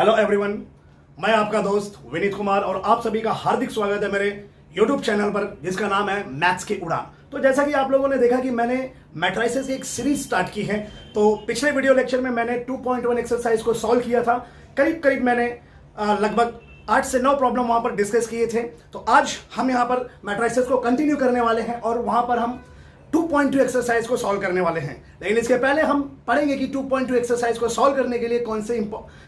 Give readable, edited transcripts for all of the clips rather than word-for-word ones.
Hello everyone, मैं आपका दोस्त विनीत कुमार और आप सभी का हार्दिक स्वागत है मेरे यूट्यूब चैनल पर जिसका नाम है मैथ्स की उड़ान। तो जैसा कि आप लोगों ने देखा कि मैंने मैट्रिसेस की एक सीरीज स्टार्ट की है। तो पिछले वीडियो लेक्चर में मैंने 2.1 एक्सरसाइज को सॉल्व किया था। करीब करीब मैंने लगभग 8 से 9 प्रॉब्लम वहां पर डिस्कस किए थे। तो आज हम यहाँ पर मैट्रिसेस को कंटिन्यू करने वाले हैं और वहां पर हम 2.2 एक्सरसाइज को सॉल्व करने वाले हैं। लेकिन इसके पहले हम पढ़ेंगे कि 2.2 एक्सरसाइज को सॉल्व करने के लिए कौन से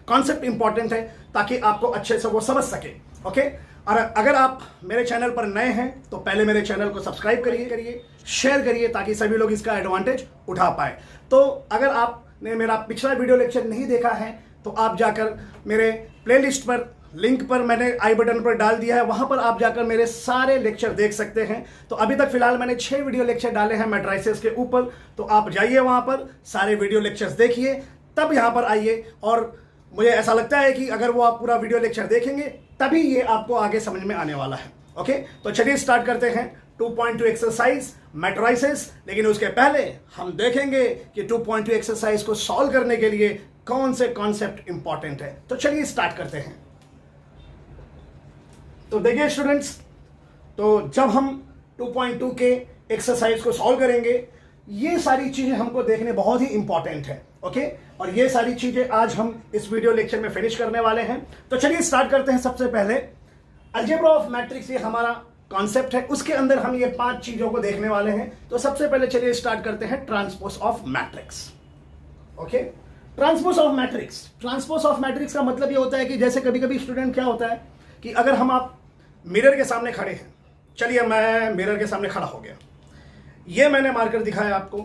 कॉन्सेप्ट इंपॉर्टेंट है ताकि आपको अच्छे से वो समझ सके। ओके, और अगर आप मेरे चैनल पर नए हैं तो पहले मेरे चैनल को सब्सक्राइब करिए, शेयर करिए ताकि सभी लोग इसका एडवांटेज उठा पाए। तो अगर आपने मेरा पिछला वीडियो लेक्चर नहीं देखा है तो आप जाकर मेरे प्लेलिस्ट पर लिंक पर मैंने आई बटन पर डाल दिया है, वहां पर आप जाकर मेरे सारे लेक्चर देख सकते हैं। तो अभी तक फिलहाल मैंने 6 वीडियो लेक्चर डाले हैं मैट्रिसेस के ऊपर। तो आप जाइए वहां पर, सारे वीडियो लेक्चर्स देखिए, तब यहां पर आइए। और मुझे ऐसा लगता है कि अगर वो आप पूरा वीडियो लेक्चर देखेंगे तभी ये आपको आगे समझ में आने वाला है। ओके, तो चलिए स्टार्ट करते हैं 2.2 एक्सरसाइज मैट्रिसेस। लेकिन उसके पहले हम देखेंगे कि 2.2 एक्सरसाइज को सॉल्व करने के लिए कौन से कॉन्सेप्ट इंपॉर्टेंट है। तो चलिए स्टार्ट करते हैं। तो देखिए स्टूडेंट्स, तो जब हम 2.2 के एक्सरसाइज को सॉल्व करेंगे ये सारी चीजें हमको देखने बहुत ही इंपॉर्टेंट है। ओके, और ये सारी चीजें आज हम इस वीडियो लेक्चर में फिनिश करने वाले हैं। तो चलिए स्टार्ट करते हैं। सबसे पहले अलजेब्रा ऑफ मैट्रिक्स, ये हमारा कॉन्सेप्ट है, उसके अंदर हम ये 5 चीजों को देखने वाले हैं। तो सबसे पहले चलिए स्टार्ट करते हैं transpose of matrix. Okay, transpose of matrix. Transpose of matrix का मतलब ये होता है कि जैसे कभी कभी स्टूडेंट क्या होता है कि अगर हम आप मिरर के सामने खड़े हैं, चलिए मैं मिरर के सामने खड़ा हो गया, ये मैंने मार्कर दिखाया आपको।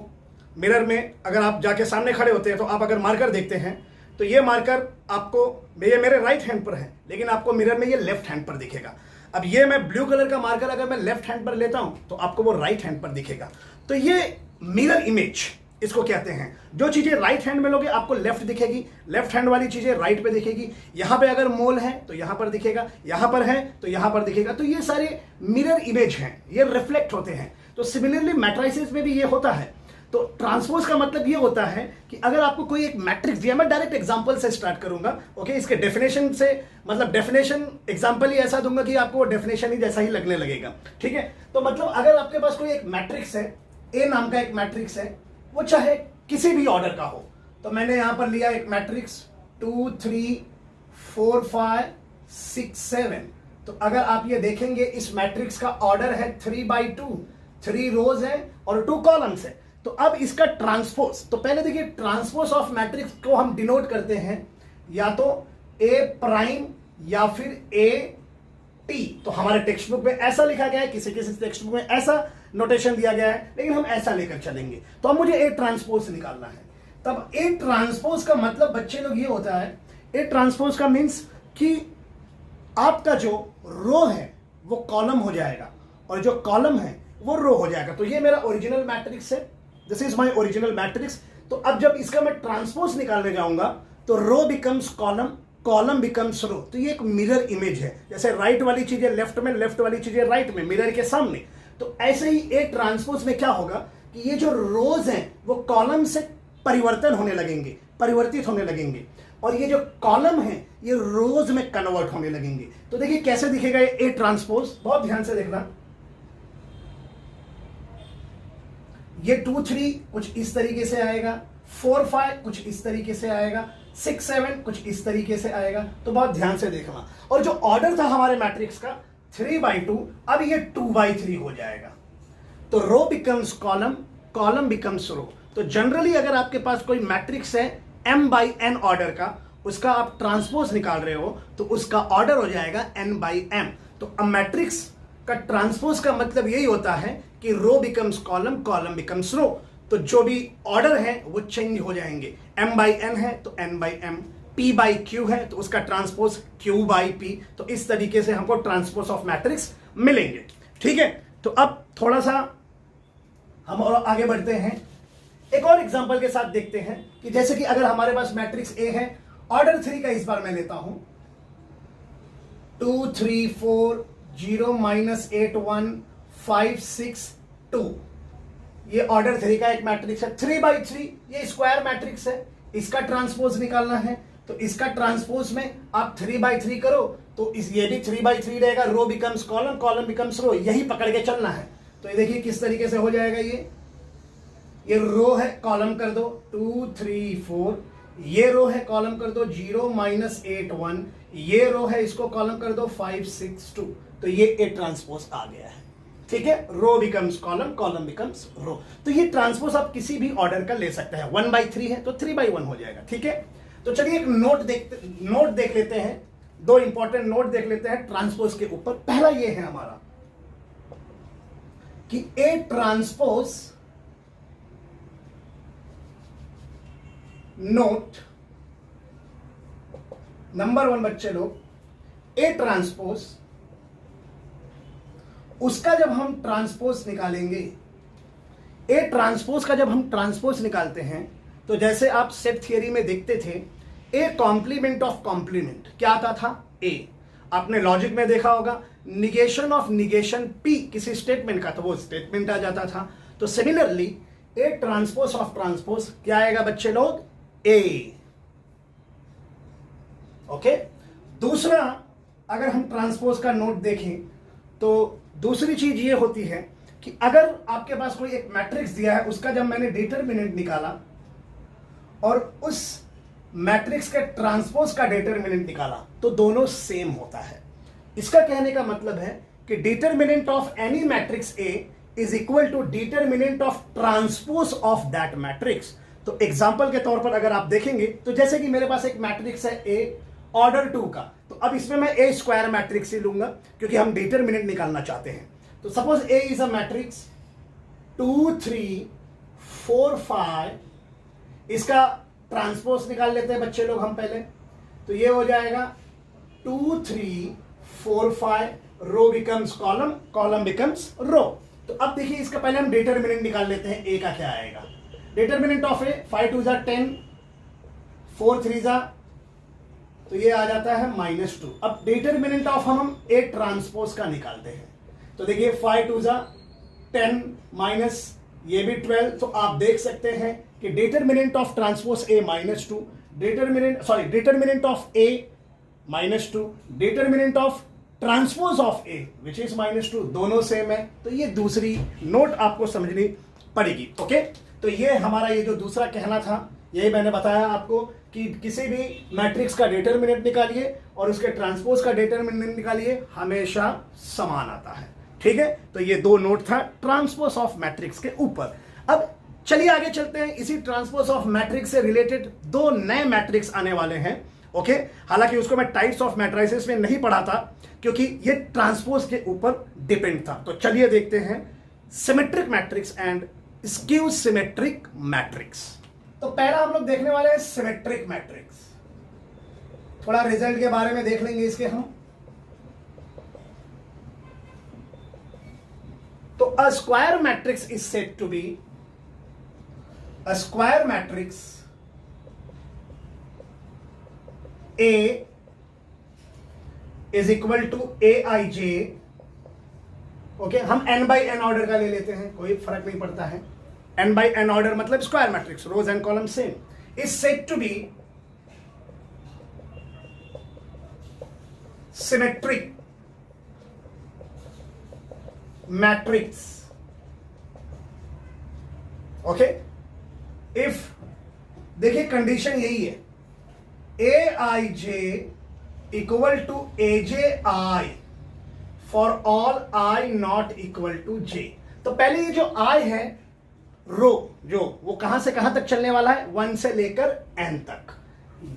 मिरर में अगर आप जाके सामने खड़े होते हैं तो आप अगर मार्कर देखते हैं तो ये मार्कर आपको, ये मेरे राइट हैंड पर है लेकिन आपको मिरर में ये लेफ्ट हैंड पर दिखेगा। अब ये मैं ब्लू कलर का मार्कर अगर मैं लेफ्ट हैंड पर लेता हूं तो आपको वो राइट हैंड पर दिखेगा। तो ये मिरर इमेज इसको कहते हैं। जो चीजें राइट हैंड में लोगे आपको लेफ्ट दिखेगी, लेफ्ट हैंड वाली चीजें राइट पे दिखेगी। यहां पे अगर मोल है तो यहां पर दिखेगा, यहां पर है तो यहां पर दिखेगा। तो ये सारे मिरर इमेज हैं, ये रिफ्लेक्ट होते हैं। तो सिमिलरली मैट्रिसेस में भी ये होता है। तो ट्रांसपोज का मतलब ये होता है कि अगर आपको कोई एक मैट्रिक्स दिया, मैं डायरेक्ट एग्जांपल से स्टार्ट करूंगा। ओके, इसके डेफिनेशन से, मतलब डेफिनेशन एग्जांपल ही ऐसा दूंगा कि आपको डेफिनेशन ही जैसा ही लगने लगेगा। ठीक है, तो मतलब अगर आपके पास कोई एक मैट्रिक्स है, ए नाम का एक मैट्रिक्स है, वो चाहे किसी भी ऑर्डर का हो। तो मैंने यहां पर लिया एक मैट्रिक्स 2 3 4 5 6 7। तो अगर आप ये देखेंगे इस मैट्रिक्स का ऑर्डर है 3/2, 3 रोज है और 2 कॉलम्स है। तो अब इसका ट्रांसपोज, तो पहले देखिए ट्रांसपोज ऑफ मैट्रिक्स को हम डिनोट करते हैं या तो ए प्राइम या फिर ए टी। तो हमारे टेक्स्ट बुक में ऐसा लिखा गया है, किसी किसी टेक्स्ट बुक में ऐसा नोटेशन दिया गया है, लेकिन हम ऐसा लेकर चलेंगे। तो अब मुझे ए ट्रांसपोज निकालना है। तब ए ट्रांसपोज का मतलब बच्चे लोग ये होता है, ए ट्रांसपोज का मीन्स कि आपका जो रो है वो कॉलम हो जाएगा और जो कॉलम है वो रो हो जाएगा। तो ये मेरा ओरिजिनल मैट्रिक्स है, this is my original matrix. तो अब जब इसका मैं ट्रांसपोज निकालने जाऊंगा तो रो बिकम्स कॉलम, कॉलम बिकम्स रो। तो ये एक मिरर इमेज है, जैसे राइट वाली चीजें लेफ्ट में, लेफ्ट वाली चीजें राइट में, मिरर के सामने। तो ऐसे ही एक ट्रांसपोज में क्या होगा कि ये जो रोज हैं वो कॉलम से परिवर्तन होने लगेंगे, परिवर्तित होने लगेंगे, और ये जो कॉलम है ये रोज में कन्वर्ट होने लगेंगे। तो देखिए कैसे दिखेगा ये ए ट्रांसपोज, बहुत ध्यान से देखना। ये 2 3 कुछ इस तरीके से आएगा, 4 5 कुछ इस तरीके से आएगा, 6 7 कुछ इस तरीके से आएगा। तो बहुत ध्यान से देखना। और जो ऑर्डर था हमारे मैट्रिक्स का 3/2, अब ये 2/3 हो जाएगा। तो रो बिकम्स कॉलम, कॉलम बिकम्स रो। तो जनरली अगर आपके पास कोई मैट्रिक्स है m/n ऑर्डर का, उसका आप ट्रांसपोज निकाल रहे हो तो उसका ऑर्डर हो जाएगा n/m। तो अब मैट्रिक्स का ट्रांसपोज का मतलब यही होता है कि रो बिकम्स कॉलम, कॉलम बिकम्स रो। तो जो भी ऑर्डर है वो चेंज हो जाएंगे। m/n है तो n/m, p/q है तो उसका ट्रांसपोज q/p। तो इस तरीके से हमको ट्रांसपोज ऑफ मैट्रिक्स मिलेंगे। ठीक है, तो अब थोड़ा सा हम और आगे बढ़ते हैं, एक और एग्जांपल के साथ देखते हैं कि जैसे कि अगर हमारे पास मैट्रिक्स ए है, ऑर्डर 3 का इस बार मैं लेता हूं 2 3 4 0 -8 1 5 6 2। ये ऑर्डर 3 का एक मैट्रिक्स है। 3/3 ये स्क्वायर मैट्रिक्स है, इसका ट्रांसपोज निकालना है। तो इसका ट्रांसपोज में आप 3/3 करो तो ये भी 3/3 रहेगा, रो बिकम्स कॉलम, कॉलम बिकम्स रो, यही पकड़ के चलना है। तो ये देखिए किस तरीके से हो जाएगा, ये रो है, कॉलम कर दो 2 3 4, ये रो है, कॉलम कर दो 0 -8 1, ये रो है, इसको कॉलम कर दो 5 6 2, तो ये ए ट्रांसपोज आ गया है। ठीक है, रो बिकम्स कॉलम, कॉलम बिकम्स रो। तो ये ट्रांसपोज आप किसी भी ऑर्डर का ले सकते हैं। 1/3 है तो 3/1 हो जाएगा। ठीक है, तो चलिए एक नोट देख लेते हैं, दो इंपॉर्टेंट नोट देख लेते हैं ट्रांसपोज के ऊपर। पहला ये है हमारा कि ए ट्रांसपोज नोट नंबर 1 बच्चे लोग, ए ट्रांसपोज, उसका जब हम ट्रांसपोज निकालेंगे, ए ट्रांसपोज का जब हम ट्रांसपोज निकालते हैं तो जैसे आप सेट थियरी में देखते थे, ए कॉम्प्लीमेंट ऑफ कॉम्प्लीमेंट क्या आता था, ए। आपने लॉजिक में देखा होगा, निगेशन ऑफ निगेशन पी किसी स्टेटमेंट का, तो वो स्टेटमेंट आ जाता था। तो similarly A transpose of transpose क्या आएगा बच्चे लोग, ए। ओके, दूसरा अगर हम ट्रांसपोज का नोट देखें तो दूसरी चीज ये होती है कि अगर आपके पास कोई एक मैट्रिक्स दिया है, उसका जब मैंने डिटरमिनेंट निकाला और उस मैट्रिक्स के ट्रांसपोज का डिटरमिनेंट निकाला तो दोनों सेम होता है। इसका कहने का मतलब है कि determinant of any matrix A is equal to determinant of transpose of that matrix. तो एग्जांपल के तौर पर अगर आप देखेंगे तो जैसे कि मेरे पास एक मैट्रिक्स है ए ऑर्डर 2 का, तो अब इसमें मैं ए स्क्वायर मैट्रिक्स ही लूंगा क्योंकि हम डिटरमिनेंट निकालना चाहते हैं। तो suppose A is a matrix 2 3 4 5, इसका ट्रांसपोज निकाल लेते हैं बच्चे लोग हम पहले। तो ये हो जाएगा 2 3 4 5, रो बिकम्स कॉलम, कॉलम बिकम्स रो। तो अब देखिए इसका पहले हम डिटरमिनेंट निकाल लेते हैं, ए का क्या आएगा। डिटरमिनेंट ऑफ ए 5 2 10, 4 3, तो ये आ जाता है -2। अब डिटरमिनेंट ऑफ हम ए ट्रांसपोज का निकालते हैं। तो देखिए 5 2 10 माइनस ये भी 12, तो आप देख सकते हैं कि determinant of transpose A -2, determinant of A -2, determinant of transpose of A which is -2, दोनों सेम है। तो ये दूसरी नोट आपको समझनी पड़ेगी। ओके, तो ये हमारा ये जो दूसरा कहना था, यही मैंने बताया आपको कि किसी भी मैट्रिक्स का डिटरमिनेंट निकालिए और उसके ट्रांसपोज का डिटरमिनेंट निकालिए, हमेशा समान आता है। ठीक है, तो ये दो नोट था ट्रांसपोज ऑफ मैट्रिक्स के ऊपर। अब चलिए आगे चलते हैं। इसी ट्रांसपोज ऑफ मैट्रिक्स से रिलेटेड दो नए मैट्रिक्स आने वाले हैं। ओके, हालांकि उसको मैं टाइप्स ऑफ मैट्रिसेस में नहीं पढ़ा था क्योंकि ये ट्रांसपोज के ऊपर डिपेंड था। तो चलिए देखते हैं symmetric matrix and skew symmetric matrix. तो पहला हम लोग देखने वाले हैं सिमेट्रिक मैट्रिक्स। थोड़ा रिजल्ट के बारे में देख लेंगे इसके हम। तो a square matrix is said to be a square matrix A is equal to aij। Okay, हम n by n ऑर्डर का ले लेते हैं, कोई फर्क नहीं पड़ता है। n by n ऑर्डर मतलब square matrix, rows and column same, is said to be symmetric matrix. Okay, if देखिए कंडीशन यही है, a i j equal to a j i for all i not equal to j. तो पहले ये जो आई है रो, जो वो कहां से कहां तक चलने वाला है, 1 से लेकर n तक।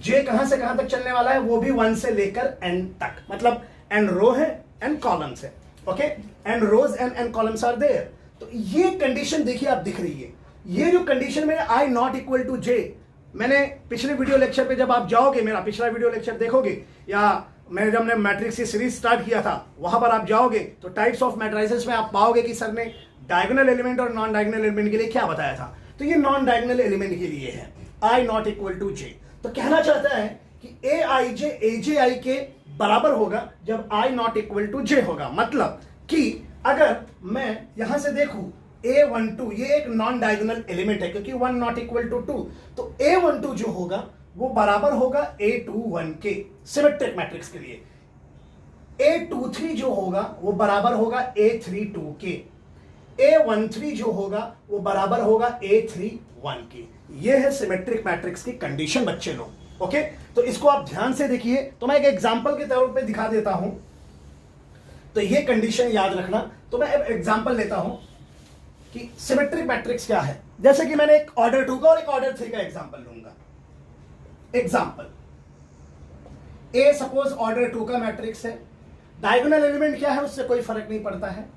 जे कहां से कहां तक चलने वाला है, वो भी 1 से लेकर n तक, मतलब n रो है n कॉलम्स है। Okay, n rows and n columns are there. तो ये कंडीशन देखिए आप दिख रही है, ये जो कंडीशन में आई नॉट इक्वल टू जे, मैंने पिछले वीडियो लेक्चर पे जब आप जाओगे, मेरा पिछला वीडियो लेक्चर देखोगे, या मैंने जब मैट्रिक्स की सीरीज स्टार्ट किया था वहां पर आप जाओगे तो टाइप्स ऑफ मैट्रिसेस में आप पाओगे कि सर ने डायगोनल एलिमेंट और नॉन डायगोनल एलिमेंट के लिए क्या बताया था। तो ये नॉन डायगोनल एलिमेंट के लिए है, आई नॉट इक्वल टू जे। तो कहना चाहता है कि ए आई जे ए जे आई के बराबर होगा जब आई नॉट इक्वल टू जे होगा। मतलब कि अगर मैं यहां से देखूं A12, ये एक नॉन डायगोनल एलिमेंट है क्योंकि 1 नॉट इक्वल टू 2, तो A12 जो होगा वो बराबर होगा A21 के, सिमेट्रिक मैट्रिक्स के लिए। A23 जो होगा वो बराबर होगा A32 के। A13 जो होगा वो बराबर होगा A31 के। ये है सिमेट्रिक मैट्रिक्स की कंडीशन बच्चे लोग। ओके, तो इसको आप ध्यान से देखिए। तो मैं एक एग्जांपल के तौर पे दिखा देता हूं, तो ये कंडीशन याद रखना। तो मैं एक एग्जांपल लेता हूं कि सिमेट्रिक मैट्रिक्स क्या है। जैसे कि मैंने एक ऑर्डर 2 का और एक ऑर्डर 3 का एग्जांपल लूंगा। एग्जांपल ए सपोज ऑर्डर 2 का मैट्रिक्स है, डायगोनल एलिमेंट क्या है उससे कोई फर्क नहीं पड़ता है।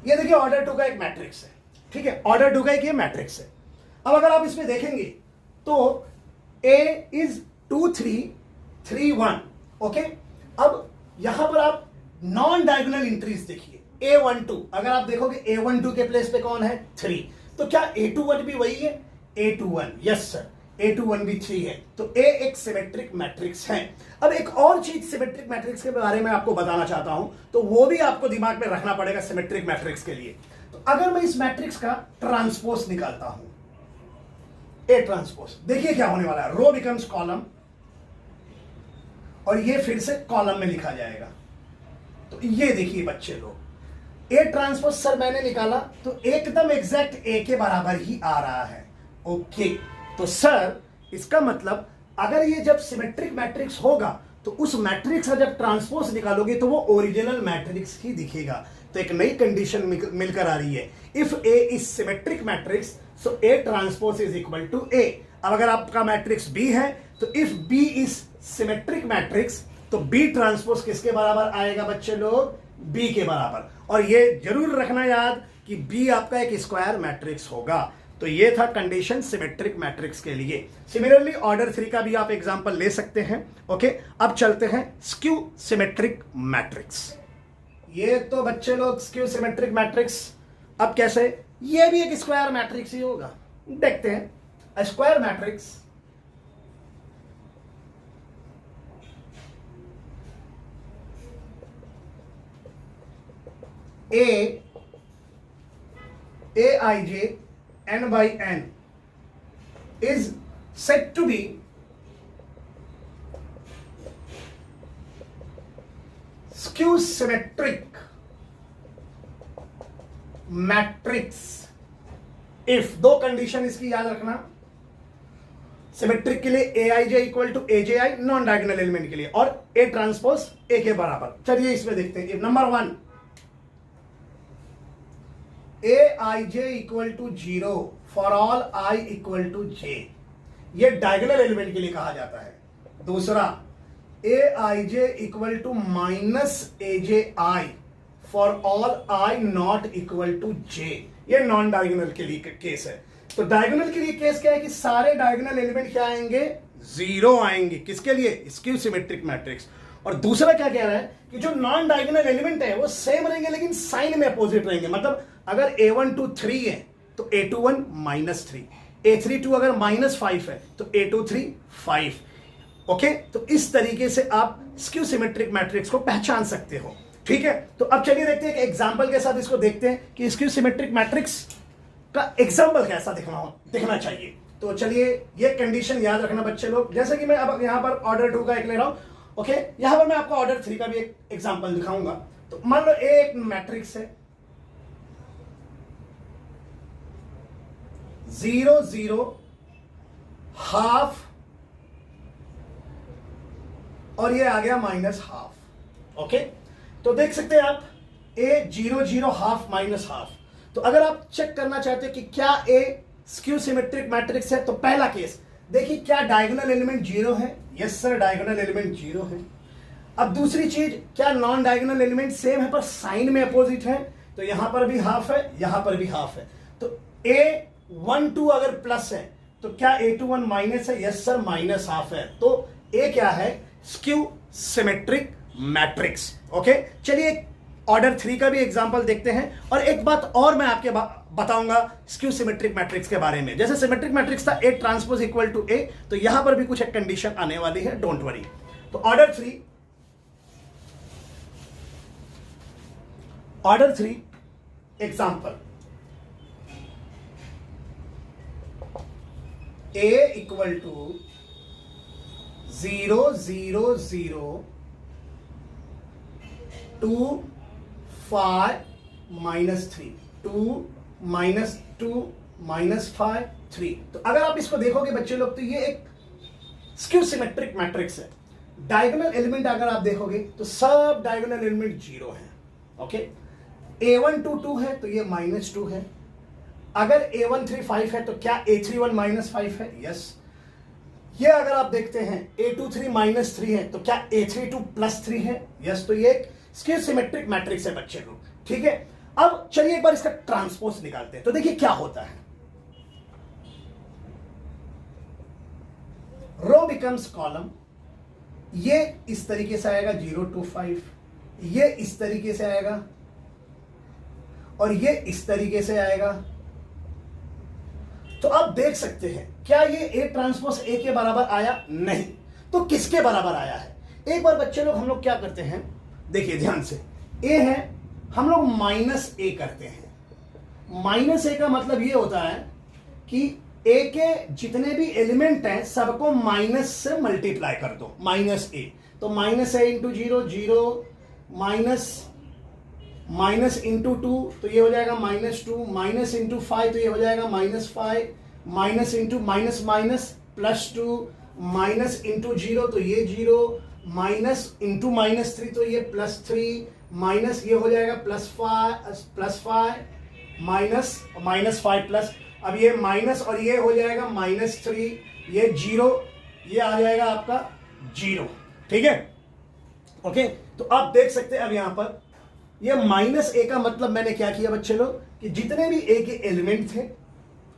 ये देखिए ऑर्डर 2 का एक मैट्रिक्स है, ठीक है, ऑर्डर 2 का एक ये मैट्रिक्स है। अब अगर आप इसमें देखेंगे तो A इज 2 3 3 1। ओके, अब यहां पर आप नॉन डायगोनल एंट्रीज देखिए। A12 अगर आप देखोगे A12 के प्लेस पे कौन है 3, तो क्या A21 भी वही है? A21 यस सर, A21 भी 3 है, तो A एक सिमेट्रिक मैट्रिक्स है। अब एक और चीज सिमेट्रिक मैट्रिक्स के बारे में आपको बताना चाहता हूं, तो वो भी आपको दिमाग में रखना पड़ेगा सिमेट्रिक मैट्रिक्स के लिए। तो अगर मैं इस मैट्रिक्स का ट्रांसपोज निकालता हूं, A ट्रांसपोज, देखिए क्या होने वाला है। रो बिकम्स कॉलम और ये फिर से कॉलम में लिखा जाएगा। तो ये देखिए बच्चे लोग, A ट्रांसपोज सर मैंने निकाला तो एकदम एग्जैक्ट A के बराबर ही आ रहा है। ओके, तो सर इसका मतलब अगर ये जब सिमेट्रिक मैट्रिक्स होगा तो उस मैट्रिक्स का जब ट्रांसपोज निकालोगे तो वो ओरिजिनल मैट्रिक्स ही दिखेगा। तो एक नई कंडीशन मिलकर आ रही है, if A is symmetric matrix so A transpose is equal to A। अब अगर आपका मैट्रिक्स B है तो if B is symmetric matrix तो B ट्रांसपोज किसके बराबर आएगा बच्चे लोग? B के बराबर। और ये जरूर रखना याद कि B आपका एक स्क्वायर मैट्रिक्स होगा। तो ये था कंडीशन सिमेट्रिक मैट्रिक्स के लिए। सिमिलरली ऑर्डर 3 का भी आप एग्जांपल ले सकते हैं। ओके, अब चलते हैं स्क्यू सिमेट्रिक मैट्रिक्स। ये तो बच्चे लोग स्क्यू सिमेट्रिक मैट्रिक्स, अब कैसे? ये भी एक स्क्वायर मैट्रिक्स ही होगा। देखते हैं square matrix Aij n by n is said to be skew symmetric matrix if, दो कंडीशन इसकी याद रखना। सिमेट्रिक के लिए Aij equal to Aj non diagonal element के लिए, और A ट्रांसपोज A के बराबर। चलिए इसमें देखते हैं। Number 1, Aij equal to 0 for all I equal to J, ये डायगोनल एलिमेंट के लिए कहा जाता है। दूसरा, Aij equal to minus Aj for all I not equal to J, ये नॉन डायगोनल के लिए केस है। तो डायगोनल के लिए केस क्या है कि सारे डायगोनल एलिमेंट क्या आएंगे? 0 आएंगे। किसके लिए? Skew symmetric matrix. और दूसरा क्या कह रहा है कि जो नॉन डायगोनल एलिमेंट है वो सेम रहेंगे लेकिन साइन में अपोजिट रहेंगे। मतलब अगर A12 3 है तो A21 -3, A32 अगर -5 है तो A23 5। ओके, तो इस तरीके से आप स्क्यू सिमेट्रिक मैट्रिक्स को पहचान सकते हो। ठीक है, तो अब चलिए देखते हैं कि एग्जांपल के साथ इसको देखते हैं कि स्क्यू सिमेट्रिक मैट्रिक्स का एग्जांपल कैसा दिखना चाहिए। तो चलिए ये कंडीशन याद रखना बच्चे लोग। जैसे कि मैं अब यहां पर ऑर्डर 2 का एक ले रहा हूं। ओके, यहां पर मैं आपको ऑर्डर 3 का भी एक एग्जांपल दिखाऊंगा। तो मान लो एक मैट्रिक्स है 0 0 हाफ और ये आ गया -12। ओके, तो देख सकते हैं आप A0 0 हाफ -12। तो अगर आप चेक करना चाहते हैं कि क्या A स्क्यू सिमेट्रिक मैट्रिक्स है, तो पहला केस देखिए, क्या डायगोनल एलिमेंट 0 है? यस सर, डायगोनल एलिमेंट 0 है। अब दूसरी चीज, क्या नॉन डायगोनल एलिमेंट सेम है पर साइन में अपोजिट है? तो यहां पर भी हाफ है, यहां पर भी हाफ है। तो A12 अगर प्लस है तो क्या A21 माइनस है? यस सर, -12 है। तो A क्या है? Skew symmetric matrix. ओके, चलिए ऑर्डर 3 का भी एग्जांपल देखते हैं। और एक बात और मैं आपके बताऊंगा स्क्यू सिमेट्रिक मैट्रिक्स के बारे में। जैसे सिमेट्रिक मैट्रिक्स था A transpose equal to A, तो यहां पर भी कुछ एक कंडीशन आने वाली है, डोंट वरी। तो order 3 example A equal to 0 0 0 2 5 -3 2 -2 -5 3। तो अगर आप इसको देखोगे बच्चे लोग तो ये एक स्क्यू सिमेट्रिक मैट्रिक्स है। डायगोनल एलिमेंट अगर आप देखोगे तो सब डायगोनल एलिमेंट 0 है। ओके, A1 2 है तो ये -2 है। अगर A1 3 5 है तो क्या A31 -5 है? यस। ये अगर आप देखते हैं A23 -3 है तो क्या A32 +3 है? यस। तो ये एक स्क्यू सिमेट्रिक मैट्रिक्स है बच्चे लोग, ठीक है। अब चलिए एक बार इसका ट्रांसपोज निकालते हैं। तो देखिए क्या होता है, रो बिकम्स कॉलम। ये इस तरीके से आएगा 0 2 5, ये इस तरीके से आएगा और ये इस तरीके से आएगा। तो आप देख सकते हैं क्या ये A ट्रांसपोज A के बराबर आया? नहीं। तो किसके बराबर आया है? एक बार बच्चे लोग हम लोग क्या करते हैं, देखिए ध्यान से, A है, हम लोग -A करते हैं। -A का मतलब ये होता है कि A के जितने भी एलिमेंट हैं सबको माइनस से मल्टीप्लाई कर दो, -A। तो -A इंटू 0 0 माइनस इंटू 2 तो ये हो जाएगा -2, माइनस इंटू 5 तो ये हो जाएगा -5, minus into minus minus +2, minus into 0 तो ये 0, माइनस इंटू -3 तो ये +3, माइनस ये हो जाएगा +5 -5 प्लस, अब ये माइनस और ये हो जाएगा -3, ये 0, ये आ जाएगा आपका 0, ठीक है। ओके, तो आप देख सकते हैं अब यहां पर ये -A का मतलब मैंने क्या किया बच्चे लोग कि जितने भी A के एलिमेंट थे,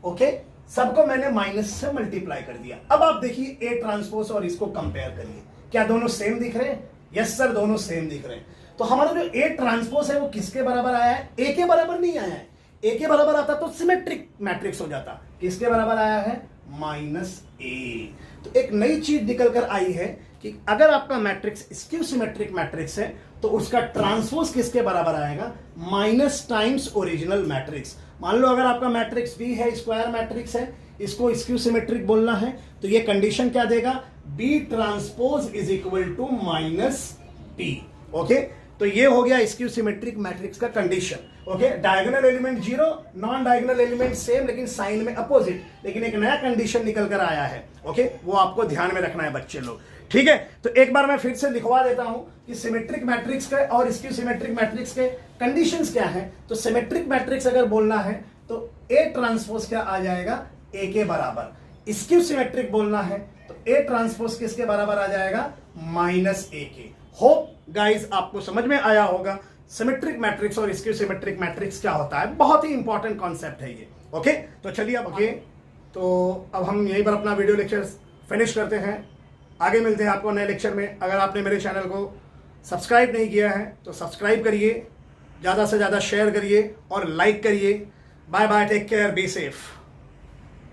ओके, सबको मैंने माइनस से मल्टीप्लाई कर दिया। अब आप देखिए A ट्रांसपोज और इसको कंपेयर करिए, क्या दोनों सेम दिख रहे हैं? यस सर, दोनों सेम दिख रहे हैं। तो हमारा जो A ट्रांसपोज है वो किसके बराबर आया है? A के बराबर नहीं आया है। A के बराबर आता तो सिमेट्रिक मैट्रिक्स हो जाता। किसके बराबर आया है? -A। तो एक नई चीज निकल कर आई है कि अगर आपका मैट्रिक्स स्क्यू सिमेट्रिक मैट्रिक्स है तो उसका ट्रांसपोज किसके बराबर आएगा? Minus times original matrix. मान लो अगर आपका मैट्रिक्स B है, स्क्वायर मैट्रिक्स है, इसको स्क्यू सिमेट्रिक बोलना है, तो ये कंडीशन क्या देगा? B transpose is equal to -P। Okay, तो ये हो गया स्क्यू सिमेट्रिक मैट्रिक्स का condition. Okay, diagonal element 0, non diagonal element same लेकिन साइन में अपोजिट, लेकिन एक नया कंडीशन निकल कर आया है। ओके, वो आपको ध्यान में रखना है बच्चे लोग, ठीक है। तो एक बार मैं फिर से लिखवा देता हूं कि सिमेट्रिक मैट्रिक्स के और स्क्यू सिमेट्रिक मैट्रिक्स के कंडीशंस क्या है। तो सिमेट्रिक मैट्रिक्स अगर बोलना है तो A ट्रांसपोज क्या आ जाएगा? A के बराबर। स्क्यू सिमेट्रिक बोलना है तो A ट्रांसपोज किसके बराबर आ जाएगा? -A के। होप गाइस आपको समझ में आया होगा सिमेट्रिक मैट्रिक्स और स्क्यू सिमेट्रिक मैट्रिक्स क्या होता है। बहुत ही इंपॉर्टेंट कॉन्सेप्ट है ये। ओके, तो चलिए अब तो अब हम यहीं पर अपना वीडियो लेक्चर फिनिश करते हैं। आगे मिलते हैं आपको नए लेक्चर में। अगर आपने मेरे चैनल को सब्सक्राइब नहीं किया है तो सब्सक्राइब करिए, ज़्यादा से ज़्यादा शेयर करिए और लाइक करिए। Bye bye, take care, be safe.